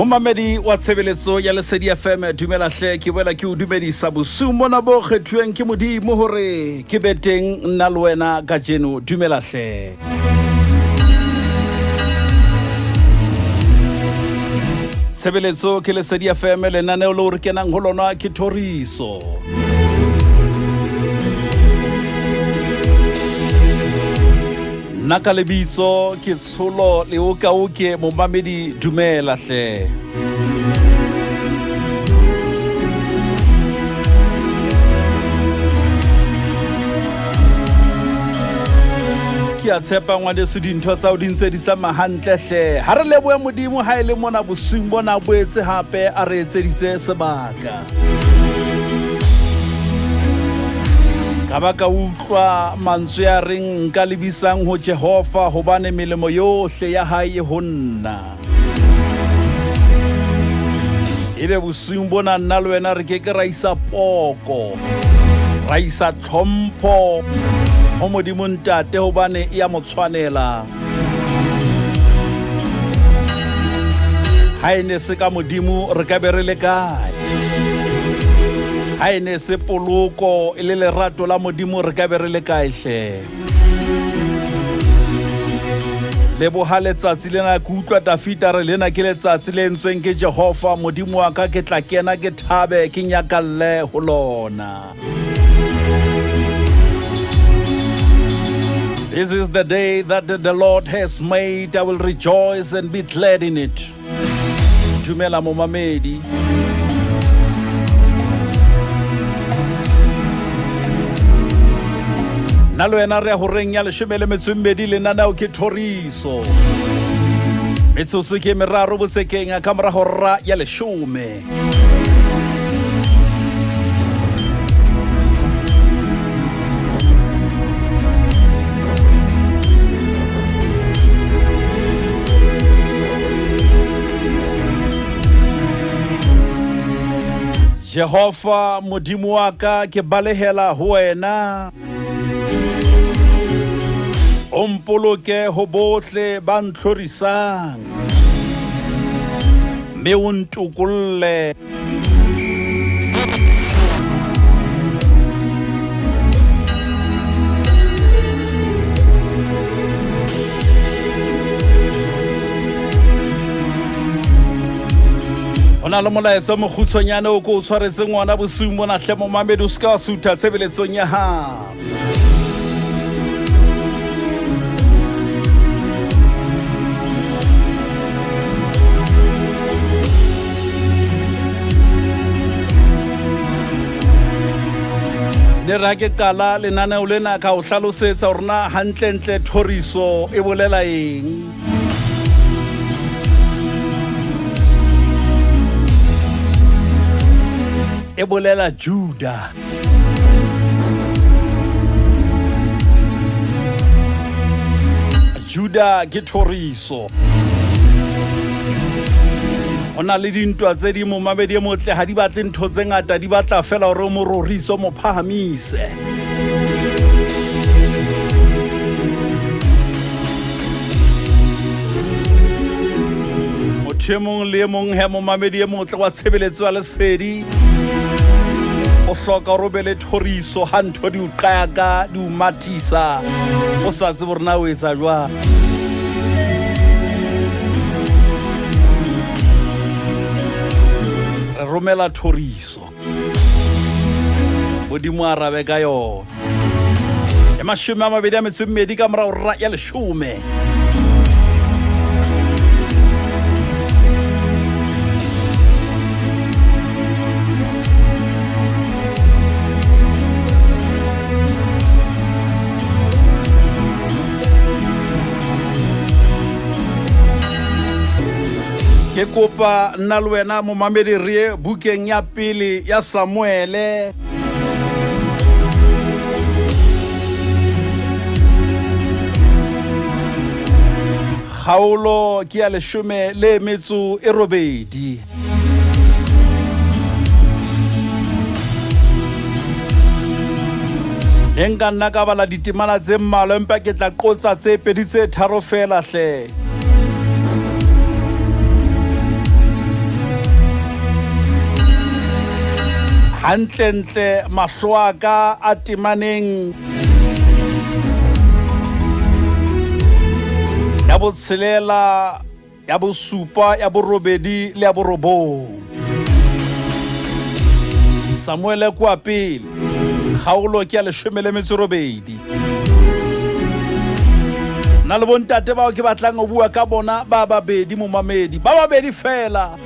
Momamedi wa tshebeletso ya LesediFm dumela hle ke boela ke o dumedisa bosiung mona bo kgethuweng ke modimo hore ke beteng nna le wena ka jeno dumela hle. Tshebeletso ke LesediFm lenaneo le re kenang ho lona ke Thoriso. Naka lebitso ke tsholo le oke momamedi dumela hle. Ke a tshepa ngwaneso dintho tsa o di ntse di tsamaya hantle hle. Ha re lebohe modimo ha ele mona bosiung bona boetse hape a re etseditse sebaka. Ka baka utlwa mantswe a reng nka lebisang ho Jehova hobane melemo yohle ya hae ho nna. Ebe bosiung bona nna le wena re ke ra isa poko, ra isa tlhompho ho modimo ntate hobane ya motshwanela. Ha ene se ka modimo re ka be re le kae? Ha ene se poloko le lerato la modimo re ka be re le kae hle? Leboha letsatsi lena ke utlwa Dafita re lena ke letsatsi le entsweng ke Jehova modimo wa ka ke tla kena ke thabe ke nyakalle ho lona. This is the day that the Lord has made. I will rejoice and be glad in it. Dumela momamedi. Nalo ena re ho reng ya 12 lenaneo ke Thoriso. Metsotso ke meraro botsekeng ka mora hora ya 10. Jehova modimo wa ka ke balehela ho wena. Ompoloke ho bohle ba ntlhorisang, mme o ntukulle. Ona le molaetsa mokgutshwanyane o ko o tshwaretse ngwana bosiung mona hle momamedi o ska wa sutha tshebeletsong ya hao. Ne ra ke qala lenaneo lena ka o hlalosetsa hore na hantlentle Thoriso e bolela eng. E bolela Juda. Juda ke Thoriso. Ona le dintwa tse di momamedi motle ha di batle ntho tse ngata di batla fela hore mo roriso mo phahamise. Mothemong le mong he momamedi motle wa tshebeletso ya lesedi. O hloka hore be le Thoriso ha ntho di o qaka di o matisa. O sa tsebe hore na o etsa jwang. Romela Thoriso modimo a rabe ka yona. E 22 ka mora hora ya 10. Ke kopa nna le wena momamedi re bukeng ya pele ya Samuele. Kgaolo ke ya 18. Enka nna ka bala ditemana tse mmalwa empa ke tla qotsa tse pedi tse tharo fela hle. hantlentle mahlo a ka a temaneng ya botshelela ya bosupa ya borobedi le ya borobong. Samuele kwa pele kgaolo ke ya 18. Na le bontate bao ke batlang go bua ka bona ba babedi momamedi ba babedi fela.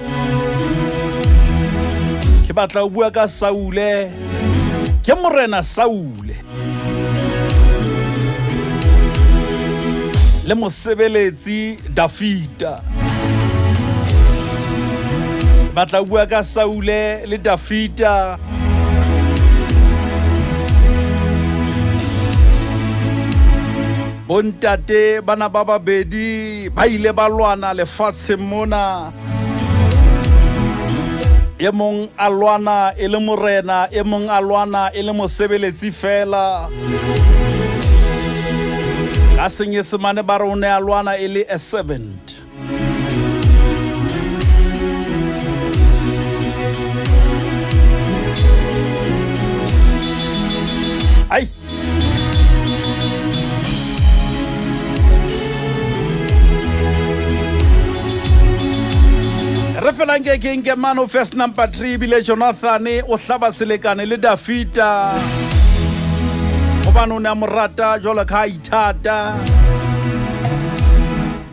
Ke batla go bua ka Saule, ke morena Saule le mosebeletsi Dafita. Batla go bua ka Saule le Dafita. Bontate bana ba babedi ba ile ba lwana lefatshe mona. E mong a lwana e le morena, e mong a lwana e le mosebeletsi fela. Ka Senyesemane ba re o ne a lwana e le a servant. Ai re felang ke man of verse number 3 bile Jonathan o hlaba selekane le Dafita gobane o ne a morata jwalo ka ithata.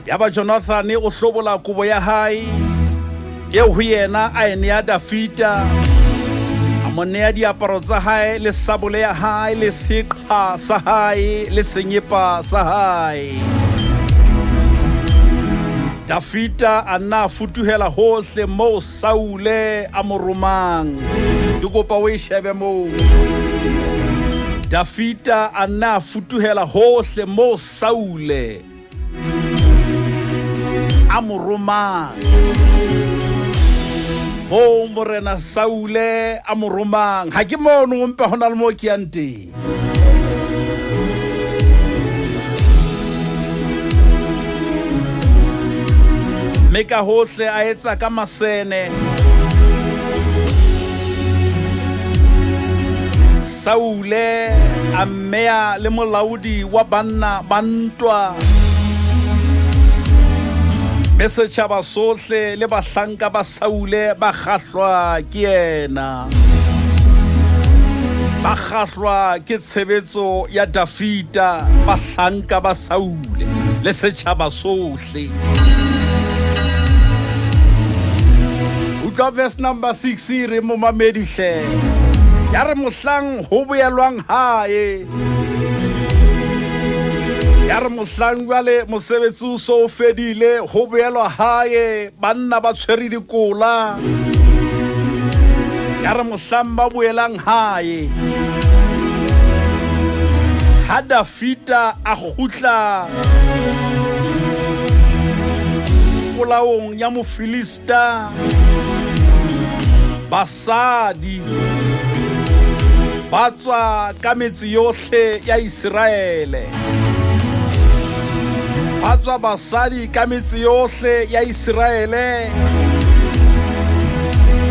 Ya ba Jonathan o hlobola kobo ya hae eo ho yena a ene ya Dafita, a mo nea diaparo tsa hae le sabole ya hae le seqha sa hae le senyepa sa hae. Dafita a nna futuhela hohle mo Saule a mo romang. Ke kopa o e shebe mo. Dafita a nna futuhela hohle mo Saule a mo romang. Mo morena Saule a mo romang. Ha ke mono mpe hona le mo ke yang teng. Meka hohle a etsa ka masene. Saule a mmea le molaodi wa banna bantwa. Me setjhaba sohle le bahlanka ba Saule ba kgahlwa ke yena. Ba kgahlwa ke tshebetso ya Dafita, bahlanka ba Saule le setjhaba sohle. Verse number 6 re mo mamedi hle. Ya re mohlang ho boelwang hae. Ya re mohlang jwale mosebetsi o so fedile ho boelwa hae, banna ba tshwere dikola. Ya re mohlang ba boelang hae, ha Dafita a khutla polaong ya Mofilista, basadi ba tswa ka metse yohle ya Israele. Ba tswa basadi ka metse yohle ya Israele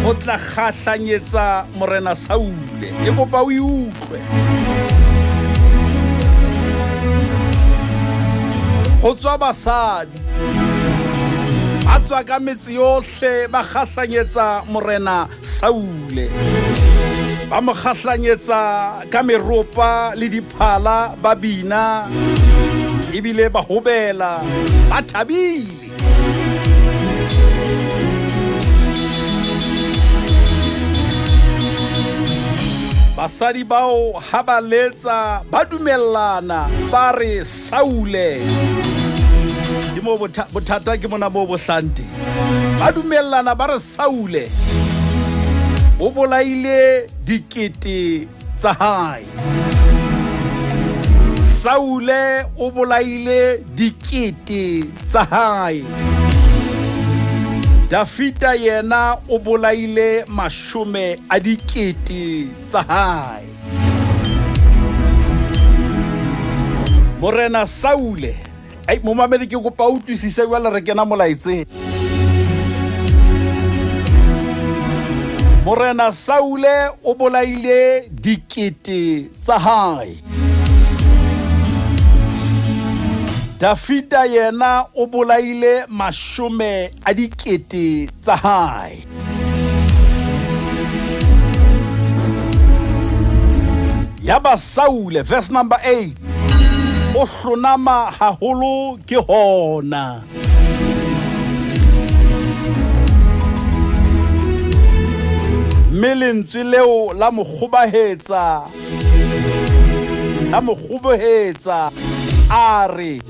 ho tla kgahlanyetsa morena Saule. Ke kopa o utlwe. Ho tswa basadi ba tswa ka metse yohle ba kgahlanyetsa morena Saule. Ba mo kgahlanyetsa ka meropa le diphala, ba bina ebile ba hobela, ba thabile. Basadi bao ha ba letsa ba dumellana ba re Saule. Mo bothata ke mona mo bohlante. Ba dumellana ba re Saule o bolaile dikete tsa hae. Saule o bolaile dikete tsa hae. Dafita yena o bolaile mashome a dikete tsa hae. Morena Saule, ai mo mamedi ke kopa utlwisise jwale re kena molaetseng. Morena Saule o bolaile dikete tsa hae. Dafita yena o bolaile mashome a dikete tsa hae. Yaba Saule, verse number 8. O hlonama haholo ke hona. Melentswe leo la mokgobahetsa are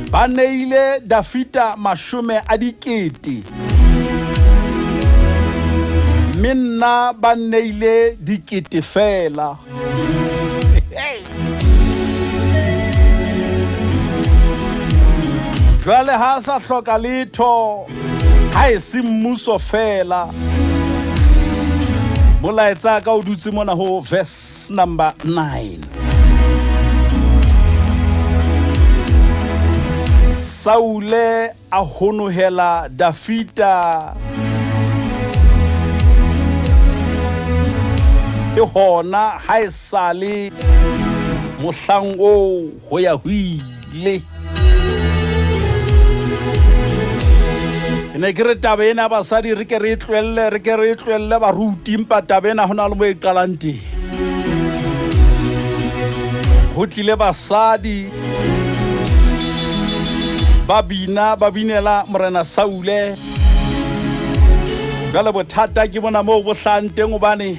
ba neile Dafita mashome a dikete, minna ba neile dikete fela. Jwale ha sa hloka letho, ha e se mmuso fela. Molaetsa ka o dutse mona ho verse number 9. Saule a honohela Dafita e hona ha e sale mohlang o ho ya huile. Ne ke re taba ena basadi re ke re tlwelle baruti mpa taba ena hona le mo e qalang teng. Ho tlile basadi ba binela Morena Saule. Jwale bothata ke bona moo bo hlang teng hobane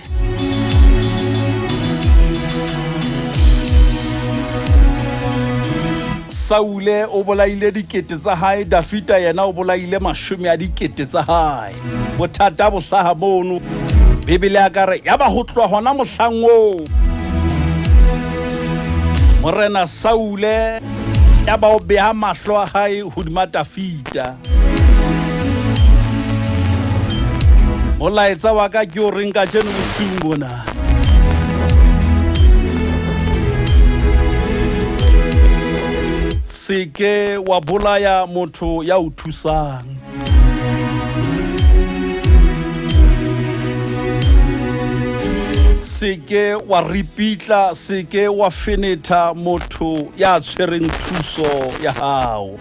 Saule o bolaile dikete tsa hae, Dafita yena o bolaile mashome a dikete tsa hae. Bothata bo hlaha mono. Bibele ya ka re yaba ho tloha hona mohlang oo Morena Saule yaba o beha mahlo a hae hodima Dafita. Molaetsa wa ka ke o reng ka jeno bosiung bona. Seke wa bolaya motho ya o thusang. Seke wa ripitla, seke wa fenetha motho ya tshwereng thuso ya hao.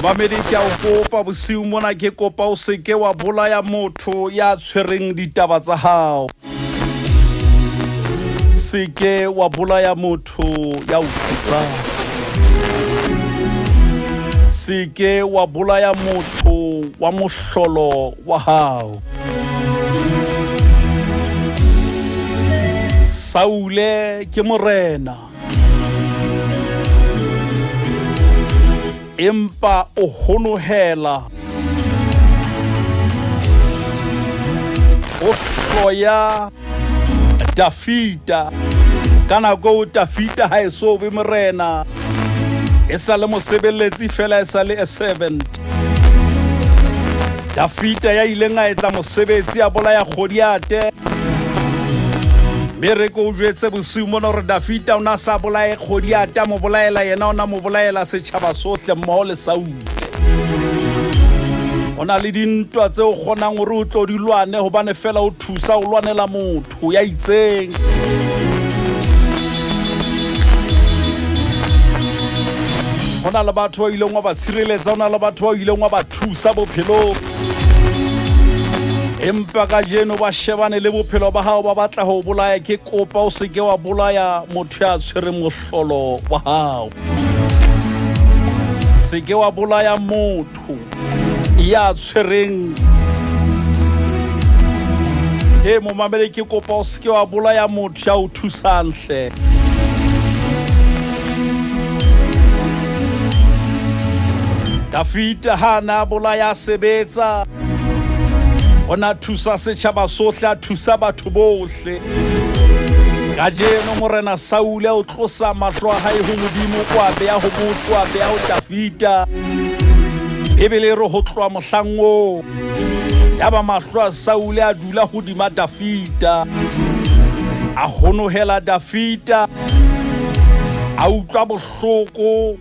Mamedi ke a o kopa bosiung mona, ke kopa o seke wa bolaya motho ya tshwereng ditaba tsa hao. Seke wa bolaya motho ya o thusang. Seke wa bolaya motho wa mohlolo wa hao. Saule ke morena, empa o honohela o hloya Dafita. Kana go Dafita ha e so be morena, e sa le mosebeletsi fela, e sa le a servant. Dafita ya ile nga etsa mosebetsi a bolaya Goliate. Mere ko jwetse bosiu mona hore Dafita o na sa bolaye Goliate, mo bolaela yena, o na mo bolaela setjhaba sohle mmoho le Saule. Ona le dintwa tse o kgonang hore o tlo di lwane hobane fela o thusa o lwanela motho ya itseng. Hona le batho ba ileng wa ba tshireletsa, hona le batho ba ileng wa ba thusa bophelong, empa ka jeno ba shebane le bophelo ba hao ba batla ho bolaya. Ke kopa o seke wa bolaya motho ya tshwereng mohlolo wa hao. Seke wa bolaya motho ya tshwereng. He mo mamele, ke kopa o seke wa bolaya motho ya o thusang hle. Dafita hana bolaya sebetsa, ona thusa setjhaba sohle, a thusa batho bohle. Ka jeno Morena Saule o tlosa mahlo a hae ho Modimo, kwa beya ho motho, a beya ho Dafita. Ebile re ho tloha mohlang oo yaba mahlo a Saule a dula hodima Dafita, a honohela Dafita, a utlwa bohloko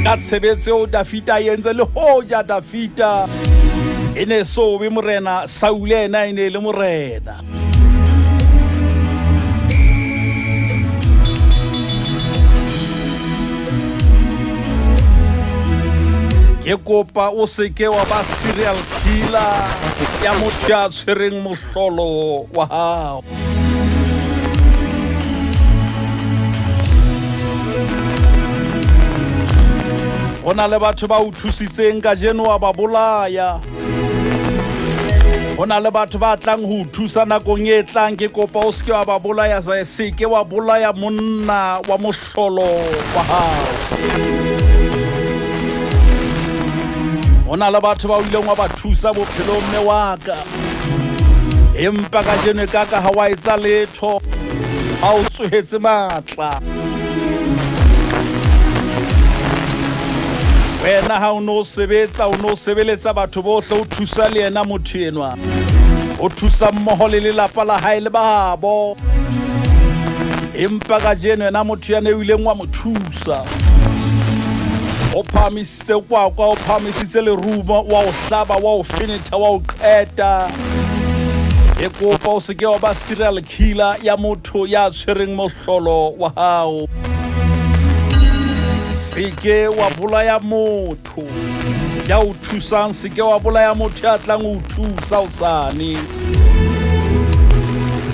ka tshebetso eo Dafita yentse le hoja Dafita e ne so be morena Saule ena ene le morena ke kopa o seke wa ba serial killer ya motho ya tshwereng mohlolo wa hao Hona le batho ba o thusitseng ka jeno wa ba bolaya Hona le batho ba tlang ho thusa nakong e tlang ke kopa o seke wa ba bolaya seke wa bolaya monna wa mohlolo wa hao Hona le batho ba ileng wa ba thusa bophelo mme wa ka empa ka jeno ka ha wa etsa letho ha o tsohetse matla wena ha o no sebeletsa batho bohle o thusa le yena motho enwa o thusa mmoho le lelapa la hae le babo empa ka jeno yena motho ya ne o ileng wa mo thusa o phamisitse kwa o phamisitse le ruma wa o hlaba wa o finitha wa o qeta e kopa o seke wa ba serial killer ya motho ya tshwereng mohlolo wa hao seke wa bolaya motho ya o thusang seke wa bolaya motho ya tlang o thusa osane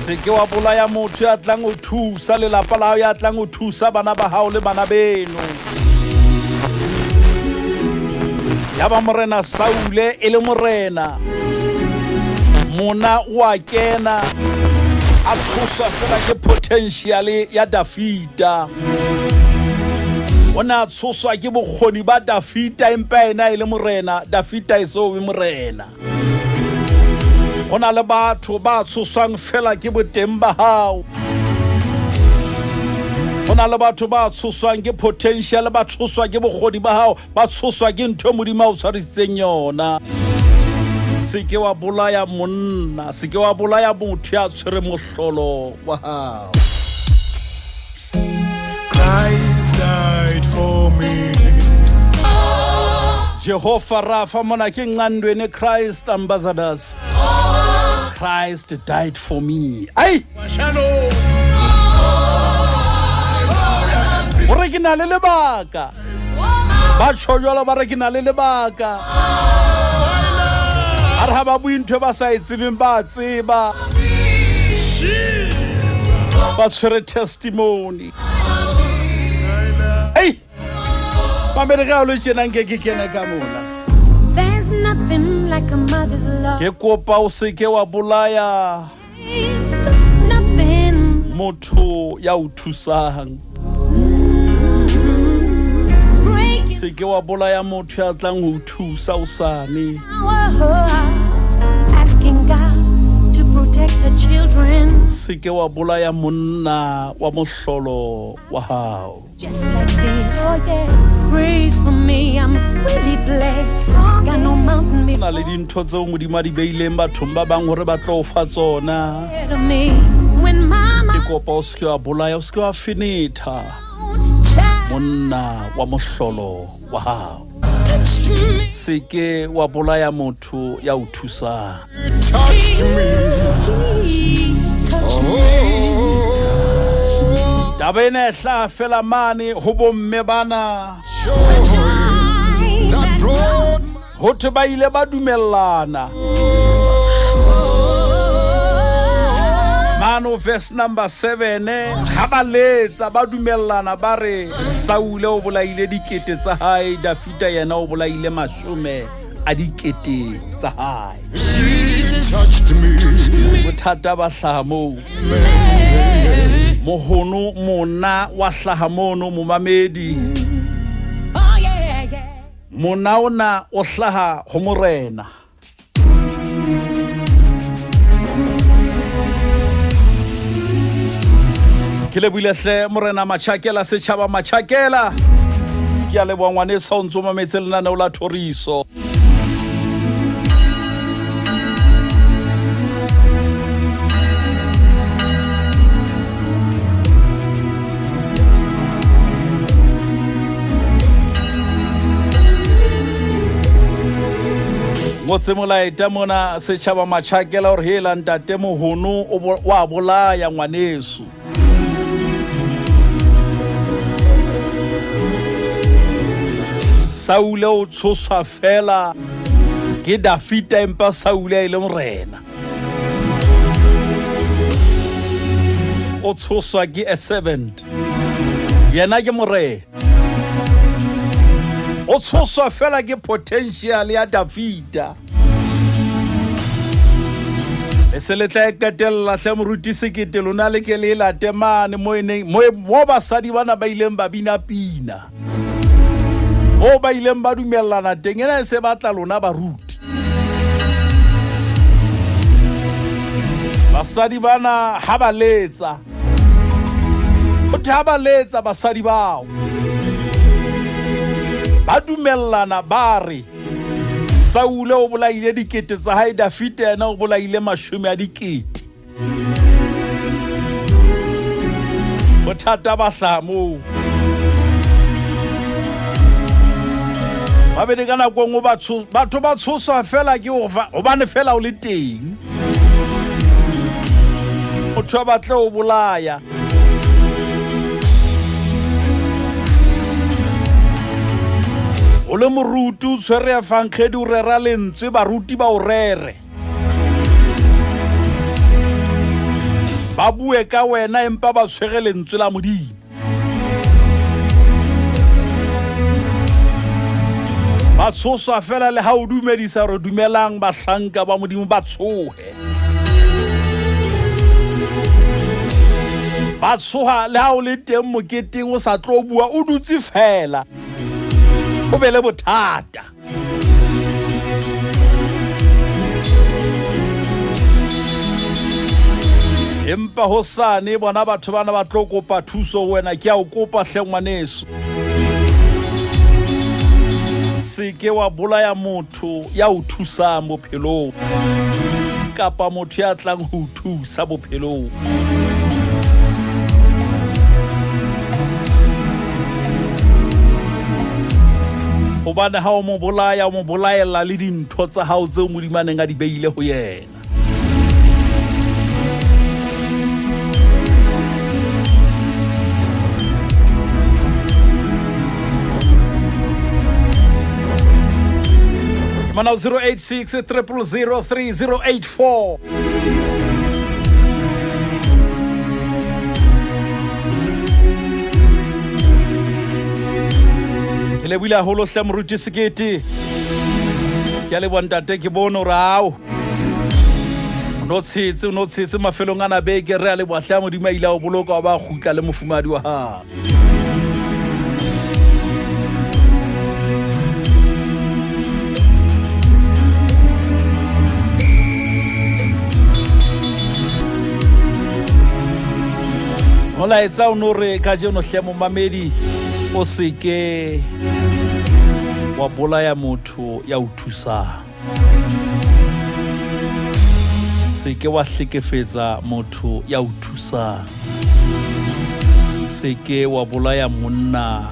seke wa bolaya motho ya tlang o thusa lelapa la hao ya tlang o thusa bana ba hao le bana beno ya ba morena Saule e le morena mona wa kena a tshoswa fela ke potential ya Dafita ona tshoswa ke bokgoni ba Dafita empa ena ile morena Dafita iso be morena ona le batho ba tshoswang fela ke boteng ba hao ona le batho ba tshoswang ke potential ba tshoswa ke bokgoni ba hao ba tshoswa ke ntho modimo o tshwaritseng yona seke wa bolaya monna seke wa bolaya motho ya tshwere mohlolo wa hao Christ died for me. Jehovah Rapha mona ke ngandwene Christ ambassadors Christ died for me ai ore ke na le lebaka ba tshojolo ba re ke na le lebaka are ha ba buintwe ba sa itsebeng ba tseba ba tshwere testimony hey mamere ga lo tshena nke ke kena ka mona There's nothing like a mother's love. ke kopa o seke wa bolaya There's nothing motho ya o thusang breaking seke wa bolaya motho ya tlang ho thusa osane our asking God to protect her children. seke wa bolaya monna wa mohlolo wa hao Just like this. Oh yeah. Praise for me. I'm really blessed. Got no mountain na le dintho tseo modimo di beileng bathong ba bang hore ba tlo fa tsona before me. When mama ke kopa o seke wa bolaya o seke wa finitha child monna wa mohlolo wa hao touched me. seke wa bolaya motho ya o thusang Touched me. He touched me. taba ena e hlaha fela mane ho bomme bana That brought my ho the ba ile ba dumellana mano verse number 7 ha ba letsa ba dumellana ba re Saule o bolaile dikete tsa hae Dafita yena o bolaile mashume a dikete tsa hae touched me. bothata ba hlaha moo mohono mona wa hlaha mono momamedi Oh yeah, yeah. mona ona o hlaha ho morena ke le buile hle morena Machakela setjhaba Machakela ke a leboha ngwane sa o ntso mametse lenaneo la Thoriso ngotse molaeta mona setšhaba matšhakela gore hela ntate mohono wa bolaya ngwaneso. Saule o tshoswa fela ke Dafita empa Saule a ile morena. O tshoswa ke a servant yena ke morena. O tshoswa fela ke potential ya Dafita. Se le tla ekatella hle moruti sekete lona le ke le late mane mo basadi bana ba ileng ba bina pina. O ba ileng ba dumellana teng ena se batla lona baruti. Basadi bana ha ba letsa. O tha ba letsa basadi bao. Ba dumellana ba re Saule o bolaile dikete tsa hae Dafita yena o bolaile 10 a dikete. Bothata ba hlamo. Ba bene kana go ngo batho ba tshoswa fela ke o bane fela o le teng. O thwa batle o bolaya. O le moruti o tshwere ya fankgedi o rera lentswe baruti ba o rere. Ba bue ka wena empa ba tshwere lentswe la Modimo. Ba tshoswa fela le ha o dumedisa re dumelang bahlanka ba Modimo ba tshohe. Ba tshoha le ha o le teng moketeng o sa tlo bua o dutse fela. O be le bothata. Empa hosane bona batho bana ba tlo kopa thuso wena ke a o kopa hle ngwaneso. Se ke wa bolaya motho ya o thusa bophelong kapa motho ya tlang ho thusa bophelong. Hobane ha o mo bolaela le dintho tsa hao tseo Modimaneng a di beile ho yena. Mana 086 000 3084. Le buile holo hle moruti sekete ke le bontate ke bono rao no tshetse mafelong ana beke re a le bohla Modimo ile o boloka ba khutla le mofumadi wa ha Mola etsa o no re ka je no hle mo mamedi o seke wa bolaya motho ya o thusa. Seke wa hlekefetsa motho ya o thusa. Seke wa bolaya monna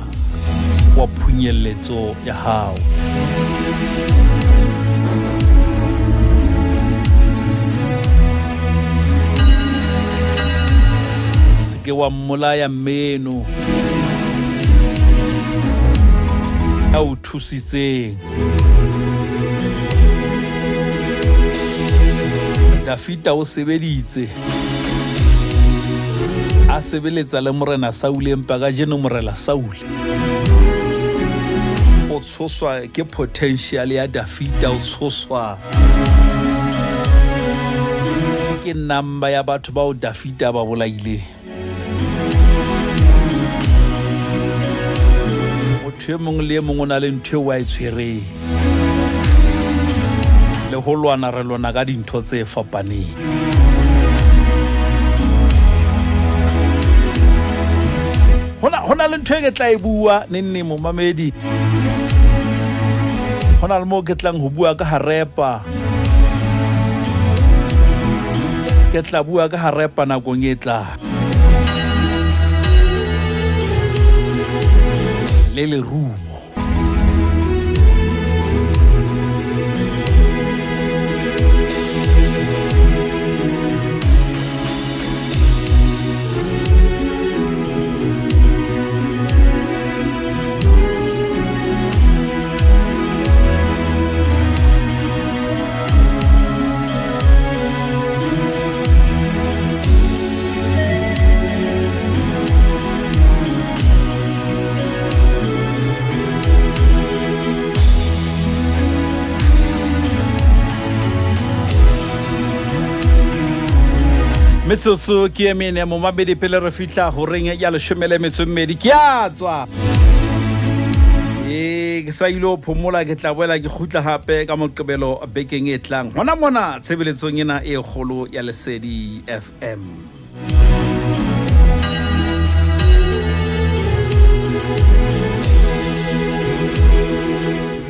wa phunyeletso ya hao. Seke wa mmolaya meno ya o thusitseng. Dafita o sebeditse a sebeletsa le morena Saule empa ka jeno morela Saule o tshoswa ke potential ya Dafita, o tshoswa ke number ya batho ba o Dafita ba bolaile. Motho mongwe le mongwe o na le ntho wa e tshwereng le ho lwana re lwana ka dintho tse fapaneng. Hona le ntho e ke tla e bua nenne mo mamedi. Hona le mo ke tlang ho bua ka harepa. Ke tla bua ka harepa nakong e tlang. Le rumo. metsotso ke emene mo mabedi pele re fitla ho reng ya 12 ke a tswa ke sa ilo phomola ke tla boela ke khutla hape ka moqebelo bekeng e tlang hona mona tshebeletsong ena e kgolo ya LesediFm.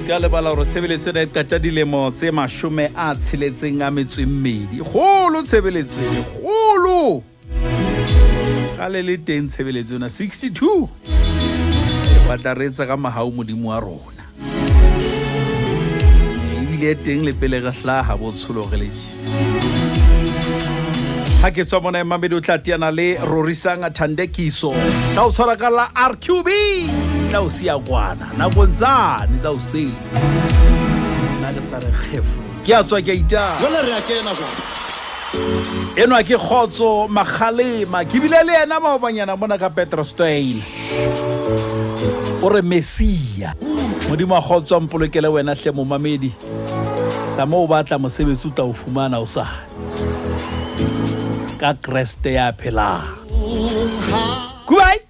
Ka lebala hore tshebeletso ena e qeta dilemo tse 62 kgolo tshebeletso e kgolo ka le le teng tshebeletso ena 62 batla re etsa ka mahau modimo wa rona ebile teng le pele ga hlaha botsholo re le ha ke tswa mona Mabedi o tla tiana le rorisang Thandekiso tla o tshwara ka la RQB tla o sia kwana na bontsane tsa o se na le sa re kgefu ke a tswa ke ita Jole re a kena jwale. eno ke khotso magalema ke bile le ena ba banyana mona ka Petrostain o re Mesia modimo a khotso mpolokele wena hle mo mamedi tla mo batla mosebetsi o tla o fumana o sa ka Kriste ya phela kubai